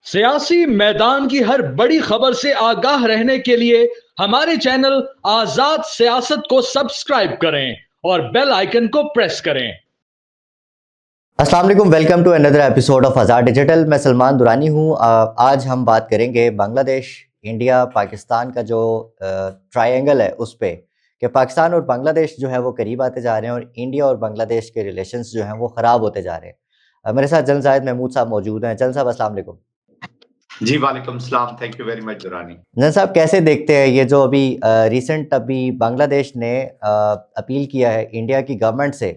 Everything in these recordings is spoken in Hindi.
सियासी मैदान की हर बड़ी खबर से आगाह रहने के लिए हमारे चैनल आजाद सियासत को सब्सक्राइब करें और बेल आइकन को प्रेस करें। अस्सलाम वालेकुम, welcome to another episode of Azad digital. मैं सलमान दुरानी हूँ। आज हम बात करेंगे बांग्लादेश, इंडिया, पाकिस्तान का जो ट्रायंगल है उस पे कि पाकिस्तान और बांग्लादेश जो है वो करीब आते जा रहे हैं और इंडिया और बांग्लादेश के रिलेशंस जो हैं वो ख़राब होते जा रहे हैं। मेरे साथ जनरल ज़ाहिद महमूद साहब मौजूद हैं। जनरल साहब अस्सलाम वालेकुम। जी वालेकुम सलाम। Thank you very much Durrani. General साहब, कैसे देखते हैं ये जो अभी रिसेंट अभी बांग्लादेश ने अपील किया है इंडिया की गवर्नमेंट से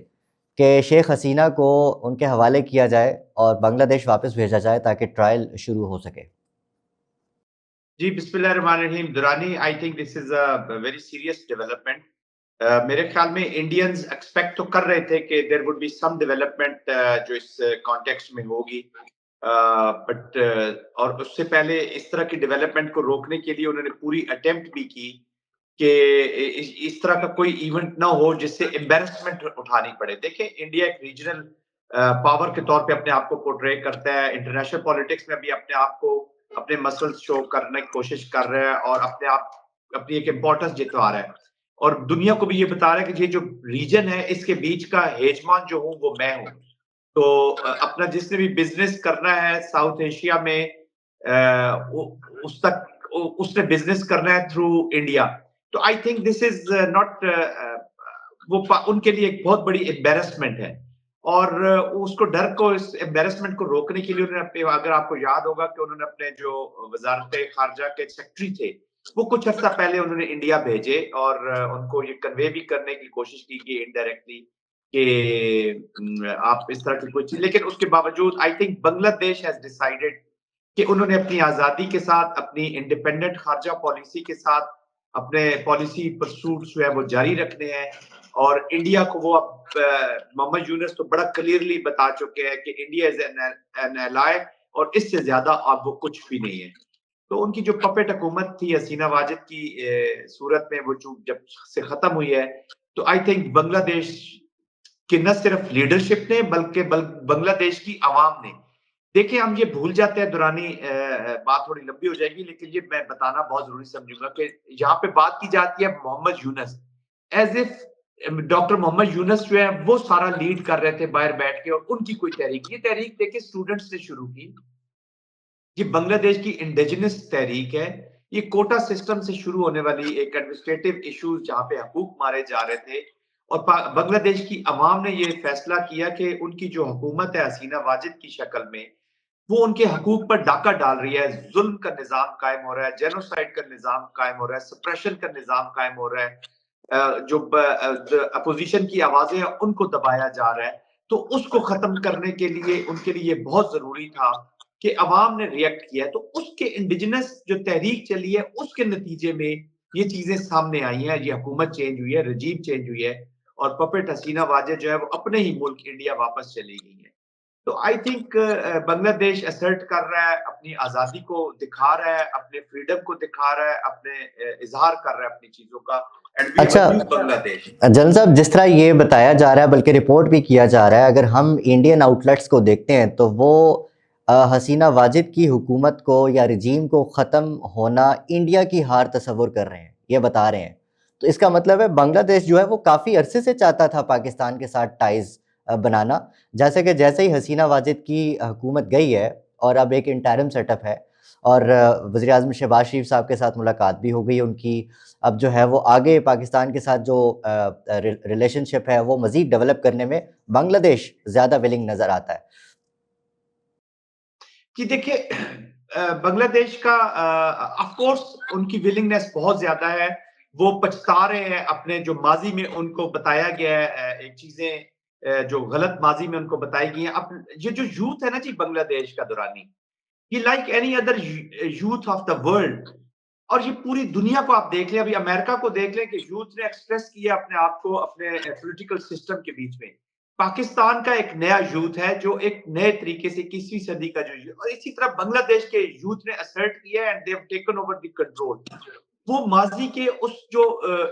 कि शेख हसीना को उनके हवाले किया जाए और बांग्लादेश वापस भेजा जाए ताकि ट्रायल शुरू हो सके? जी बिस्मिल्लाहिर्रहमानिर्रहीम Durrani, I think this is a very serious development. मेरे ख्याल में इंडियंस एक्सपेक्ट तो कर रहे थे कि there would be some development जो इस कॉन्टेक्स्ट में होगी, बट और उससे पहले इस तरह की डेवलपमेंट को रोकने के लिए उन्होंने पूरी अटेम्प्ट भी की कि इस तरह का कोई इवेंट ना हो जिससे एम्बेरसमेंट उठानी पड़े। देखिए, इंडिया एक रीजनल पावर के तौर पे अपने आप को पोर्ट्रे करता है, इंटरनेशनल पॉलिटिक्स में भी अपने आप को अपने मसल्स शो करने की कोशिश कर रहा है और अपने आप अपनी एक इम्पोर्टेंस जितवा रहा है और दुनिया को भी ये बता रहा है कि ये जो रीजन है इसके बीच का हेजमान जो हूँ वो मैं हूँ। तो अपना जिसने भी बिजनेस करना है साउथ एशिया में, उस तक उसने बिजनेस करना है थ्रू इंडिया। तो आई थिंक दिस इज नॉट वो उनके लिए एक बहुत बड़ी एम्बेरसमेंट है और उसको डर को, इस एम्बेरसमेंट को रोकने के लिए उन्होंने अपने, अगर आपको याद होगा कि उन्होंने अपने जो वजारत खारजा के सेक्रेटरी थे वो कुछ अर्सा पहले उन्होंने इंडिया भेजे और उनको ये कन्वे भी करने की कोशिश की कि इनडायरेक्टली कि आप इस तरह की कोई चीज, लेकिन उसके बावजूद I think Bangladesh has decided कि उन्होंने अपनी आजादी के साथ, अपनी इंडिपेंडेंट खारजा पॉलिसी के साथ अपने पॉलिसी परसूट जो है वो जारी रखने हैं और इंडिया को वो अब मोहम्मद यूनुस तो बड़ा क्लियरली बता चुके हैं कि इंडिया इज एन एलाय और इससे ज्यादा अब वो कुछ भी नहीं है। तो उनकी जो पपेट हुकूमत थी हसीना वाजिद की सूरत में, वो जो जब से खत्म हुई है, तो आई थिंक बांग्लादेश कि न सिर्फ लीडरशिप ने बल्कि बांग्लादेश की आवाम ने, देखिए हम ये भूल जाते हैं दुरानी, बात थोड़ी लंबी हो जाएगी लेकिन ये मैं बताना बहुत जरूरी समझूंगा कि यहाँ पे बात की जाती है Mohammad Yunus, as if doctor Mohammad Yunus जो है वो सारा लीड कर रहे थे बाहर बैठ के और उनकी कोई तहरीक, ये तहरीक देखिए स्टूडेंट्स ने शुरू की। ये बांग्लादेश की इंडिजिनस तहरीक है। ये कोटा सिस्टम से शुरू होने वाली एक एडमिनिस्ट्रेटिव इश्यूज जहां पे हकूक मारे जा रहे थे और बांग्लादेश की अवाम ने ये फैसला किया कि उनकी जो हुकूमत है हसीना वाजिद की शक्ल में, वो उनके हकूक पर डाका डाल रही है, जुल्म का निजाम कायम हो रहा है, जेनोसाइड का निजाम कायम हो रहा है, सप्रेशन का निजाम कायम हो रहा है, जो अपोजिशन की आवाजें हैं उनको दबाया जा रहा है। तो उसको खत्म करने के लिए उनके लिए बहुत जरूरी था कि अवाम ने रिएक्ट किया है। तो उसके इंडिजिनस जो तहरीक चली है उसके नतीजे में ये चीजें सामने आई हैं, ये हुकूमत चेंज हुई है, रजीम चेंज हुई है और पपेट हसीना वाजिद जो है वो अपने ही मुल्क इंडिया वापस चली गई है। तो आई थिंक बांग्लादेश असर्ट कर रहा है, अपनी आजादी को दिखा रहा है, अपने फ्रीडम को दिखा रहा है, अपने इजहार कर रहा है अपनी चीजों का। अच्छा बांग्लादेश जनरल साहब, जिस तरह ये बताया जा रहा है बल्कि रिपोर्ट भी किया जा रहा है, अगर हम इंडियन आउटलेट्स को देखते हैं तो वो हसीना वाजिद की हुकूमत को या रजीम को ख़त्म होना इंडिया की हार तस्वुर कर रहे हैं, ये बता रहे हैं। तो इसका मतलब है बांग्लादेश जो है वो काफ़ी अरसे से चाहता था पाकिस्तान के साथ टाइज़ बनाना। जैसे कि जैसे ही हसीना वाजिद की हुकूमत गई है और अब एक इंटरिम सेटअप है और वज़ीर-ए-आज़म शहबाज शरीफ साहब के साथ मुलाकात भी हो गई है उनकी। अब जो है वो आगे पाकिस्तान के साथ जो रिलेशनशिप है वो मज़ीद डेवलप करने में बांग्लादेश ज़्यादा विलिंग नज़र आता है। कि देखिए, बांग्लादेश का ऑफ कोर्स उनकी विलिंगनेस बहुत ज्यादा है। वो पछता रहे हैं अपने जो माजी में उनको बताया गया है, एक चीजें जो गलत माजी में उनको बताई गई हैं। अब ये जो यूथ है ना जी बांग्लादेश का दुरानी, ये like any other youth of the world, और ये पूरी दुनिया को आप देख लें, अभी अमेरिका को देख लें कि यूथ ने एक्सप्रेस किया अपने आप को अपने पॉलिटिकल सिस्टम के बीच में। पाकिस्तान का एक नया यूथ है जो एक नए तरीके से 21वीं सदी का जो यूथ, और इसी तरह बांग्लादेश के यूथ ने असर्ट किया and they have taken over the control. वो माजी के उस जो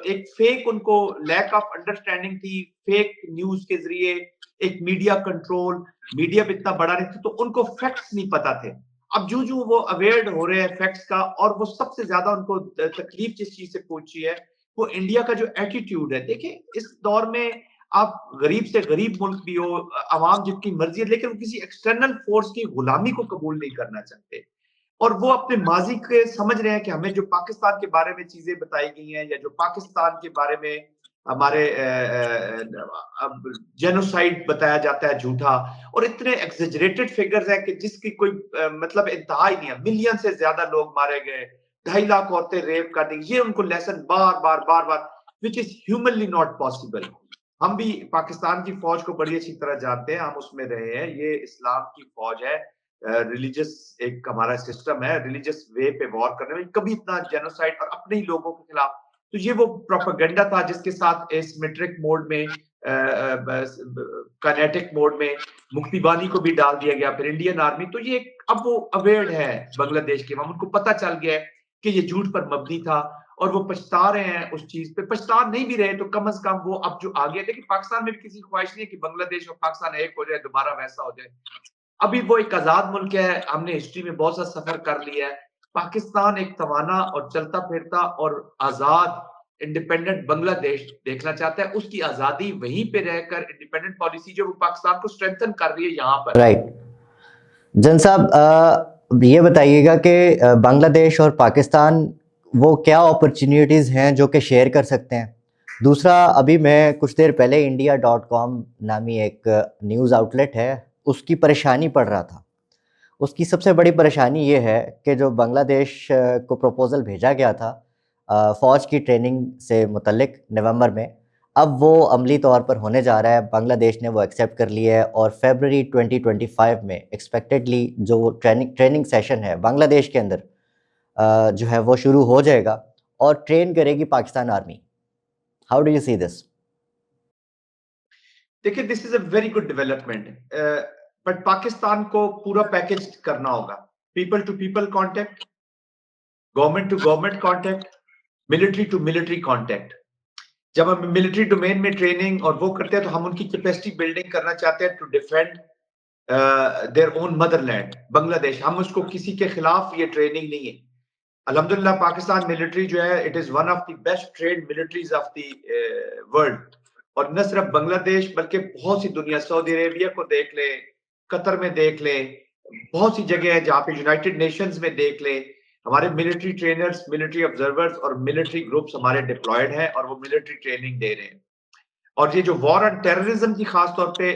एक फेक उनको लैक ऑफ अंडरस्टैंडिंग थी, फेक न्यूज के जरिए एक मीडिया कंट्रोल, मीडिया भी इतना बड़ा नहीं था तो उनको फैक्ट्स नहीं पता थे। अब जो वो अवेयर हो रहे हैं फैक्ट्स का, और वो सबसे ज्यादा उनको तकलीफ जिस चीज से पहुंची है वो इंडिया का जो एटीट्यूड है। देखिए इस दौर में आप गरीब से गरीब मुल्क भी हो, अवाम जितनी मर्जी है, लेकिन वो किसी एक्सटर्नल फोर्स की गुलामी को कबूल नहीं करना चाहते। और वो अपने माजी के समझ रहे हैं कि हमें जो पाकिस्तान के बारे में चीजें बताई गई हैं, या जो पाकिस्तान के बारे में हमारे जेनोसाइड बताया जाता है झूठा, और इतने एक्सेजरेटेड फिगर्स हैं कि जिसकी कोई मतलब इंतहा ही नहीं है। मिलियन से ज्यादा लोग मारे गए, 2.5 लाख औरतें रेप कर दी, ये उनको lesson bar bar, which is humanly not possible. हम भी पाकिस्तान की फौज को बड़ी अच्छी तरह जानते हैं, हम उसमें रहे हैं। ये इस्लाम की फौज है, रिलीजियस एक हमारा सिस्टम है, रिलीजियस वे पे वॉर करने में कभी इतना जेनोसाइड और अपने ही लोगों के खिलाफ। तो ये वो प्रोपेगेंडा था जिसके साथ एसिमेट्रिक मोड में, काइनेटिक मोड में मुक्ति बानी को भी डाल दिया गया, फिर इंडियन आर्मी। तो ये अब वो अवेयर है बांग्लादेश के, उनको पता चल गया है कि ये झूठ पर मबनी था, और वो पछता रहे हैं उस चीज पे। पछता नहीं भी रहे तो कम से कम वो अब जो आ गया। देखिए पाकिस्तान में भी किसी ख्वाहिश नहीं है कि बांग्लादेश और पाकिस्तान एक हो जाए, दोबारा वैसा हो जाए। अभी वो एक आजाद मुल्क है, हमने हिस्ट्री में बहुत सा सफर कर लिया है। पाकिस्तान एक तवाना और चलता फिरता और आजाद इंडिपेंडेंट बांग्लादेश देखना चाहता है। उसकी आजादी वहीं पे रहकर इंडिपेंडेंट पॉलिसी जो वो पाकिस्तान को स्ट्रेंथन कर रही है यहाँ पर। राइट। जन साहब ये बताइएगा कि बांग्लादेश और पाकिस्तान वो क्या अपॉर्चुनिटीज़ हैं जो कि शेयर कर सकते हैं। दूसरा, अभी मैं कुछ देर पहले India.com नामी एक न्यूज़ आउटलेट है, उसकी परेशानी पढ़ रहा था। उसकी सबसे बड़ी परेशानी ये है कि जो बांग्लादेश को प्रपोज़ल भेजा गया था फ़ौज की ट्रेनिंग से मुतल्लिक नवंबर में, अब वो अमली तौर पर होने जा रहा है। बांग्लादेश ने वो एक्सेप्ट कर लिया है और फरवरी 2025 में एक्सपेक्टेडली जो ट्रेनिंग सेशन है बांग्लादेश के अंदर जो है वो शुरू हो जाएगा और ट्रेन करेगी Pakistan army. How do you see this? देखिए this is a very good development, but Pakistan को पूरा पैकेज करना होगा। People to people contact, government to government contact, military to military contact. जब हम मिलिट्री डोमेन में ट्रेनिंग और वो करते हैं तो हम उनकी कैपेसिटी बिल्डिंग करना चाहते हैं to defend their own motherland Bangladesh. हम उसको किसी के खिलाफ ये ट्रेनिंग नहीं है। अल्हम्दुलिल्लाह पाकिस्तान मिलिट्री जो है it is one of the best trained militaries of the world. और न सिर्फ बांग्लादेश बल्कि बहुत सी दुनिया, सऊदी अरेबिया को देख ले, कतर में देख ले, बहुत सी जगह है जहाँ पे यूनाइटेड नेशंस में देख ले, हमारे मिलिट्री ट्रेनर्स, मिलिट्री ऑब्जर्वर्स और मिलिट्री ग्रुप्स हमारे डिप्लॉयड हैं और वो मिलिट्री ट्रेनिंग दे रहे हैं। और ये जो वॉर ऑन टेररिज्म की खास तौर पे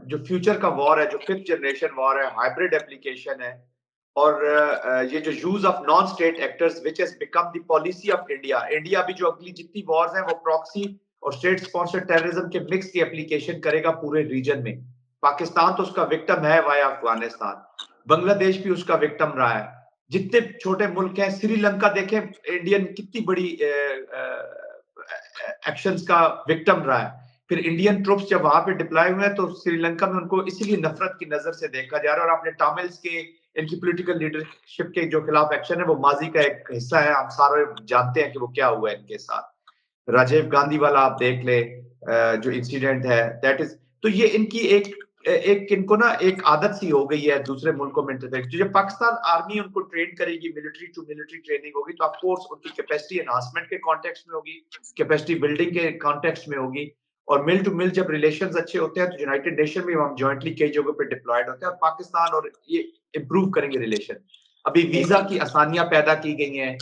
जो फ्यूचर का वॉर है, जो 5th जनरेशन वॉर है, हाइब्रिड एप्लीकेशन है, और ये जो use of non state actors which has become the policy of India. India भी जो अगली जितनी वॉर्स हैं वो प्रॉक्सी और स्टेट स्पॉन्सर्ड टेररिज्म के मिक्स की एप्लीकेशन करेगा पूरे रीजन में। पाकिस्तान तो उसका विक्टिम है वाया अफगानिस्तान, बांग्लादेश भी उसका विक्टिम रहा है। जितने छोटे मुल्क हैं, श्रीलंका देखें इंडियन कितनी बड़ी एक्शंस का विक्टिम रहा है। फिर इंडियन ट्रूप्स जब वहां पे डिप्लॉय हुए तो श्रीलंका में उनको इसीलिए नफरत की नजर से देखा जा रहा है। और आपने टामिल्स के, इनकी पॉलिटिकल लीडरशिप के जो खिलाफ एक्शन है वो माजी का एक हिस्सा है। हम सारे जानते हैं कि वो क्या हुआ है इनके साथ। राजीव गांधी वाला आप देख ले जो इंसिडेंट है, दैट इज। तो ये इनकी एक इनको ना एक आदत सी हो गई है दूसरे मुल्कों में इंटरफेयर। जब पाकिस्तान आर्मी उनको ट्रेन करेगी, मिलिट्री टू मिलिट्री ट्रेनिंग होगी, तो ऑफ कोर्स उनकी कैपेसिटी एनहांसमेंट के कॉन्टेक्स्ट में होगी, कैपेसिटी बिल्डिंग के कॉन्टेक्स्ट में होगी। और मिल टू मिल जब रिलेशंस अच्छे होते हैं तो यूनाइटेड नेशन में हम जॉइंटली कई जगहों पे डिप्लॉयड होते हैं, और पाकिस्तान और ये इंप्रूव करेंगे रिलेशन। अभी वीजा की आसानियां पैदा की गई हैं,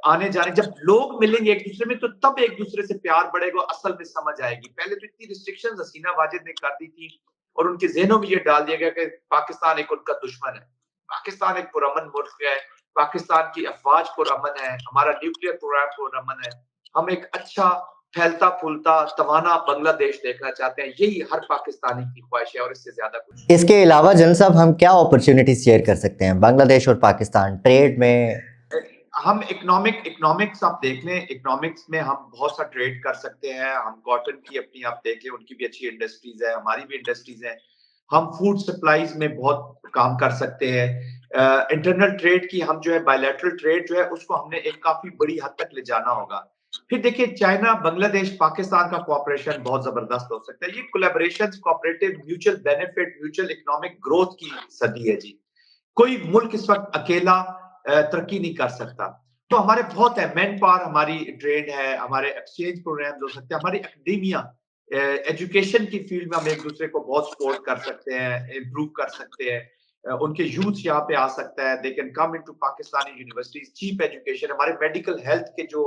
आने जाने, जब लोग मिलेंगे एक दूसरे में तो तब एक दूसरे से प्यार बढ़ेगा, असल में समझ आएगी। पहले तो इतनी रिस्ट्रिक्शंस हसीना वाजिद ने कर दी थी और उनके जहनों में ये डाल दिया गया कि पाकिस्तान एक उनका दुश्मन है। पाकिस्तान एक पुरअमन मुल्क है, पाकिस्तान की अफवाज पुरअमन है, हमारा न्यूक्लियर प्रोग्राम पुरअमन है। हम एक अच्छा फैलता फूलता तवाना बांग्लादेश देखना चाहते हैं, यही हर पाकिस्तानी की ख्वाहिश है और इससे ज्यादा कुछ। इसके अलावा जन साहब हम क्या अपॉर्चुनिटीज शेयर कर सकते हैं बांग्लादेश और पाकिस्तान ट्रेड में? हम इकोनॉमिक्स आप देख लें, इकोनॉमिक्स में हम बहुत सा ट्रेड कर सकते हैं। हम कॉटन की अपनी आप देख लें, उनकी भी अच्छी इंडस्ट्रीज है, हमारी भी इंडस्ट्रीज है। हम फूड सप्लाईज में बहुत काम कर सकते हैं। इंटरनल ट्रेड की हम जो है बायलैटरल ट्रेड जो है उसको हमने एक काफी बड़ी हद तक ले जाना होगा। फिर देखिए चाइना, बांग्लादेश, पाकिस्तान का कोऑपरेशन बहुत जबरदस्त हो सकता है। ये collaborations, cooperative, mutual benefit, mutual economic growth की सदी है जी। कोई मुल्क इस वक्त अकेला तरक्की नहीं कर सकता। तो हमारे बहुत है, मैन पावर हमारी ट्रेंड है, हमारे एक्सचेंज प्रोग्राम्स हो सकते हैं, हमारी एकेडेमिया एजुकेशन की फील्ड में हम एक दूसरे को बहुत सपोर्ट कर सकते हैं, इम्प्रूव कर सकते हैं। उनके यूथ यहाँ पे आ सकता है, they can come into Pakistani universities, cheap education, हमारे मेडिकल हेल्थ के जो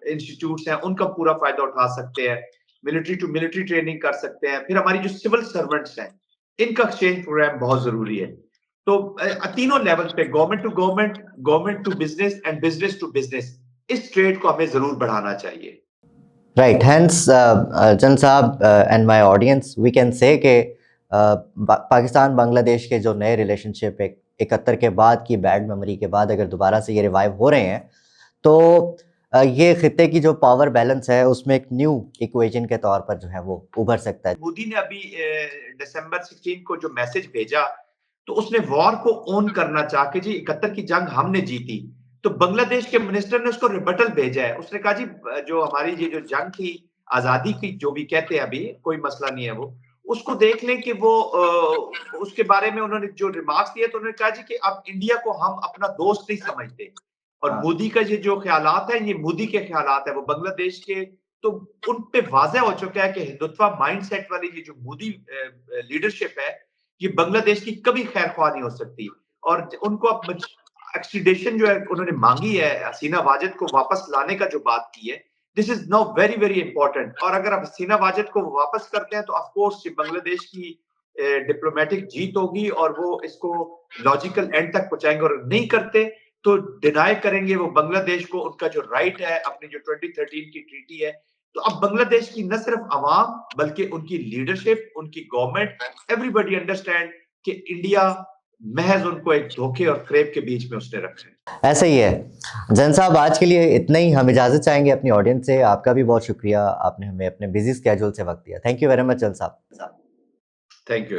इंस्टीट्यूट्स हैं उनका पूरा फायदा उठा सकते हैं, मिलिट्री टू मिलिट्री ट्रेनिंग कर सकते हैं। फिर हमारी जो सिविल सर्वेंट्स हैं इनका एक्सचेंज प्रोग्राम बहुत जरूरी है। तो तीनों लेवल पे government to government, government to business and business to business, इस ट्रेड को हमें जरूर बढ़ाना चाहिए। Right, hence, जन साहब and my audience, we can say कि पाकिस्तान बांग्लादेश के जो नए रिलेशनशिप 71 के बाद की बैड मेमोरी के बाद अगर दोबारा से ये रिवाइव हो रहे हैं तो ये खित्ते की जो पावर बैलेंस है उसमें एक न्यू इक्वेशन के तौर पर जो है वो उभर सकता है। मोदी ने अभी दिसंबर 16 को जो मैसेज भेजा तो उसने वॉर को ओन करना चाह के, जी 71 की जंग हमने जीती, तो बांग्लादेश के मिनिस्टर ने उसको रिबटल भेजा है। उसने कहा जी जो हमारी ये जो जंग थी, आजादी की जो भी कहते हैं, अभी कोई मसला नहीं है, वो उसको देख लें कि वो उसके बारे में उन्होंने जो रिमार्क्स दिए तो उन्होंने कहा जी कि अब इंडिया को हम अपना दोस्त नहीं समझते। और मोदी का ये जो ख्यालात है, ये मोदी के ख्यालात है, वो बांग्लादेश के, तो उन पे वाज़ेह हो चुका है कि हिंदुत्व माइंडसेट वाली ये जो मोदी लीडरशिप है, ये बांग्लादेश की कभी खैर ख्वाह नहीं हो सकती। और उनको अब एक्सट्रीडिशन जो है उन्होंने मांगी है, हसीना वाजिद को वापस लाने का जो बात की है, this is now very very important. और अगर आप हसीना वाजिद को वापस करते हैं तो ऑफ कोर्स ये बांग्लादेश की डिप्लोमेटिक जीत होगी और वो इसको लॉजिकल एंड तक पहुंचाएंगे। और नहीं करते तो डिनाई करेंगे वो बांग्लादेश को उनका जो राइट है, अपनी जो 2013 की ट्रीटी है। तो अब बांग्लादेश की न सिर्फ अवाम बल्कि उनकी लीडरशिप, उनकी गवर्नमेंट, एवरीबॉडी अंडरस्टैंड कि इंडिया महज उनको एक धोखे और फ्रेब के बीच में उसने रखा है। ऐसा ही है। जन साहब, आज के लिए इतना ही। हम इजाज़त चाहेंगे अपनी ऑडियंस से। आपका भी बहुत शुक्रिया, आपने हमें अपने बिजी स्केड्यूल से वक्त दिया। थैंक यू वेरी मच जन साहब। Thank you.